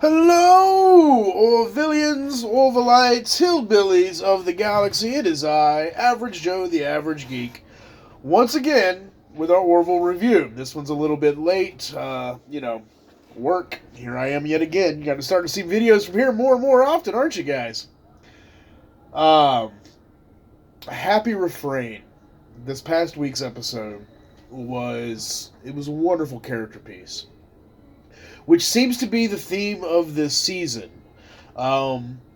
Hello, Orvillians, Orvalites, Hillbillies of the galaxy. It is I, Average Joe, the Average Geek, once again with our Orville review. This one's a little bit late, work. Here I am yet again. You got to start to see videos from here more and more often, aren't you guys? Um, Happy Refrain. This past week's episode was a wonderful character piece, which seems to be the theme of this season.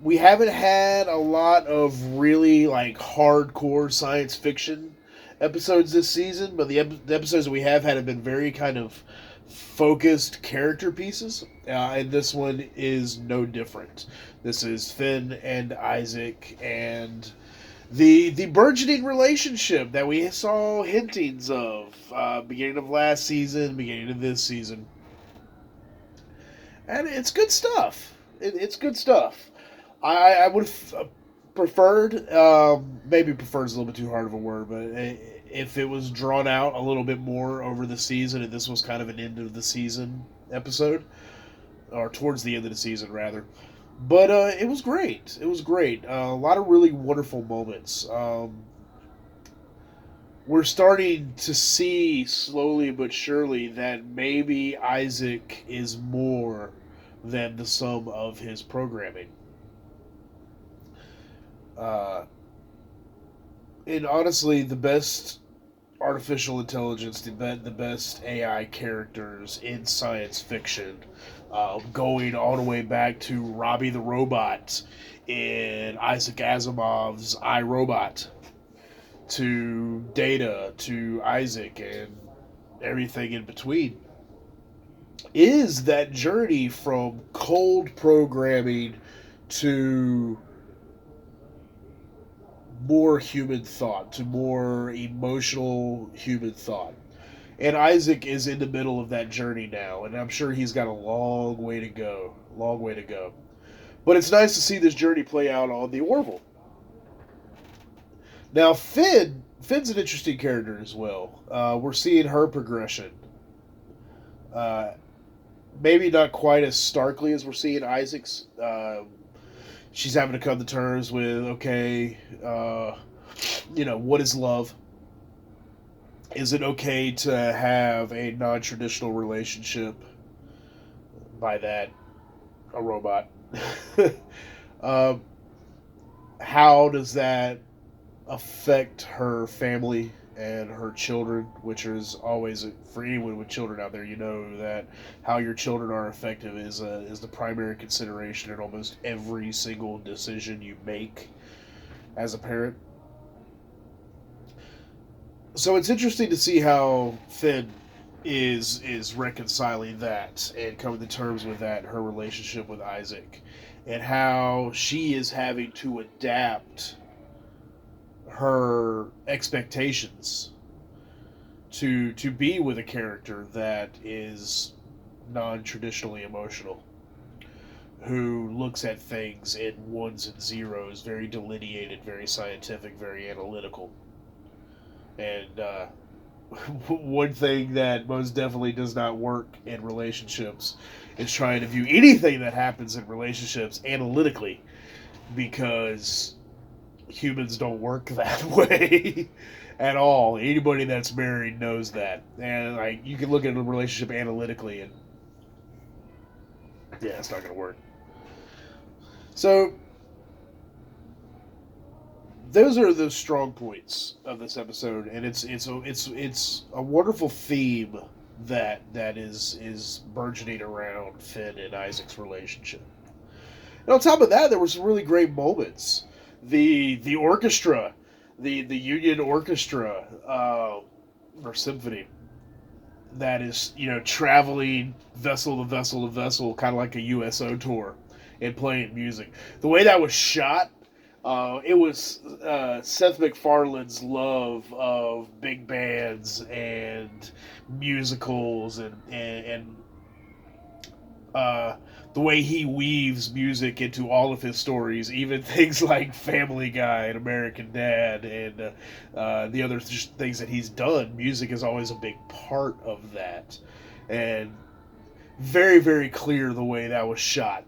We haven't had a lot of really like hardcore science fiction episodes this season, but the episodes that we have had been very kind of focused character pieces, and this one is no different. This is Finn and Isaac and the burgeoning relationship that we saw hintings of beginning of last season, beginning of this season, and it's good stuff. It's good stuff. I would have preferred, maybe preferred is a little bit too hard of a word, but if it was drawn out a little bit more over the season, and this was kind of an end of the season episode, or towards the end of the season rather. But it was great. It was great. A lot of really wonderful moments. We're starting to see slowly but surely that maybe Isaac is more than the sum of his programming. Uh, and honestly, the best artificial intelligence, the best AI characters in science fiction, going all the way back to Robbie the Robot in Isaac Asimov's I, Robot, to Data, to Isaac, and everything in between, is that journey from cold programming to more human thought, to more emotional human thought. And Isaac is in the middle of that journey now, and I'm sure he's got a long way to go. Long way to go. But it's nice to see this journey play out on the Orville. Now, Finn's an interesting character as well. We're seeing her progression. Uh, Maybe not quite as starkly as we're seeing Isaac's. She's having to come to terms with, okay, what is love? Is it okay to have a non-traditional relationship? By that, a robot. uh, how does that affect her family and her children? Which is always, for anyone with children out there, you know that how your children are affected is the primary consideration in almost every single decision you make as a parent. So it's interesting to see how Finn is reconciling that and coming to terms with that, her relationship with Isaac, and how she is having to adapt her expectations to be with a character that is non-traditionally emotional, who looks at things in ones and zeros, very delineated, very scientific, very analytical. And one thing that most definitely does not work in relationships is trying to view anything that happens in relationships analytically, because humans don't work that way at all. Anybody that's married knows that. And like, you can look at a relationship analytically and yeah, it's not going to work. So those are the strong points of this episode, and it's a wonderful theme that is burgeoning around Finn and Isaac's relationship. And on top of that, there were some really great moments. The orchestra, the Union Orchestra, or symphony, that is, traveling vessel to vessel to vessel, kind of like a USO tour, and playing music. The way that was shot, it was Seth MacFarlane's love of big bands and musicals, and the way he weaves music into all of his stories, even things like Family Guy and American Dad, and the other things that he's done. Music is always a big part of that, and very, very clear the way that was shot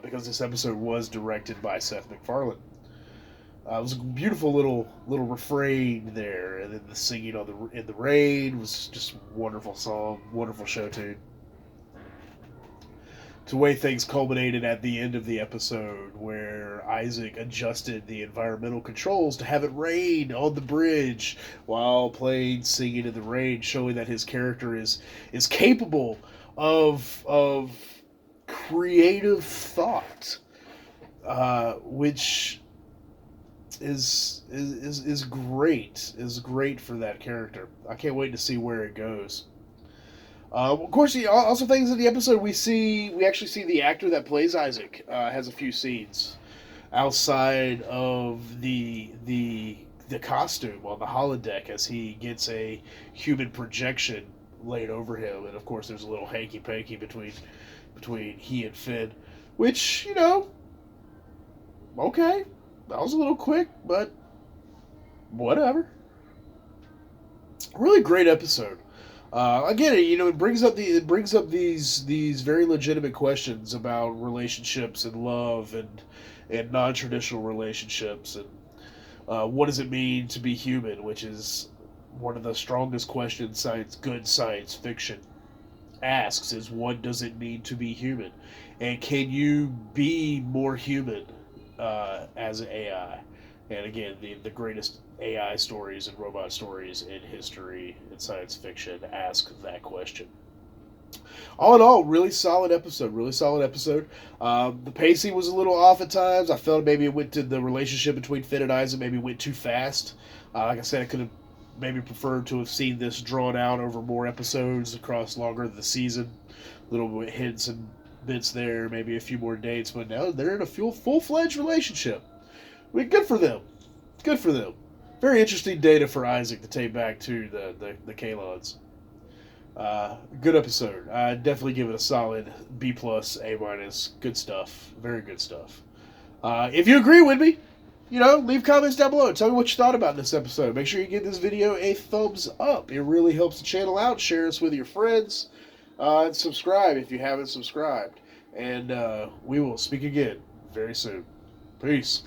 because this episode was directed by Seth MacFarlane. It was a beautiful little refrain there, and then the singing on in the rain was just a wonderful song, wonderful show tune. The way things culminated at the end of the episode, where Isaac adjusted the environmental controls to have it rain on the bridge while playing "Singing in the Rain," showing that his character is capable of creative thought, which is great. Is great for that character. I can't wait to see where it goes. Of course, also things in the episode we actually see the actor that plays Isaac has a few scenes outside of the costume on the holodeck as he gets a human projection laid over him, and of course there's a little hanky panky between he and Finn, which okay, that was a little quick, but whatever. Really great episode. Again, it brings up these very legitimate questions about relationships and love and non-traditional relationships, and what does it mean to be human, which is one of the strongest questions good science fiction asks, is what does it mean to be human, and can you be more human as an AI? And again, the greatest AI stories and robot stories in history and science fiction ask that question. All in all, really solid episode. Really solid episode. The pacing was a little off at times. I felt maybe it went to the relationship between Finn and Isaac maybe went too fast. Like I said, I could have maybe preferred to have seen this drawn out over more episodes across longer of the season. Little bit hints and bits there, maybe a few more dates, but now they're in a full-fledged relationship. Good for them. Good for them. Very interesting data for Isaac to take back to the Kalons. Good episode. I definitely give it a solid B plus, A minus. Good stuff. Very good stuff. If you agree with me, leave comments down below. Tell me what you thought about this episode. Make sure you give this video a thumbs up. It really helps the channel out. Share us with your friends. And subscribe if you haven't subscribed. And we will speak again very soon. Peace.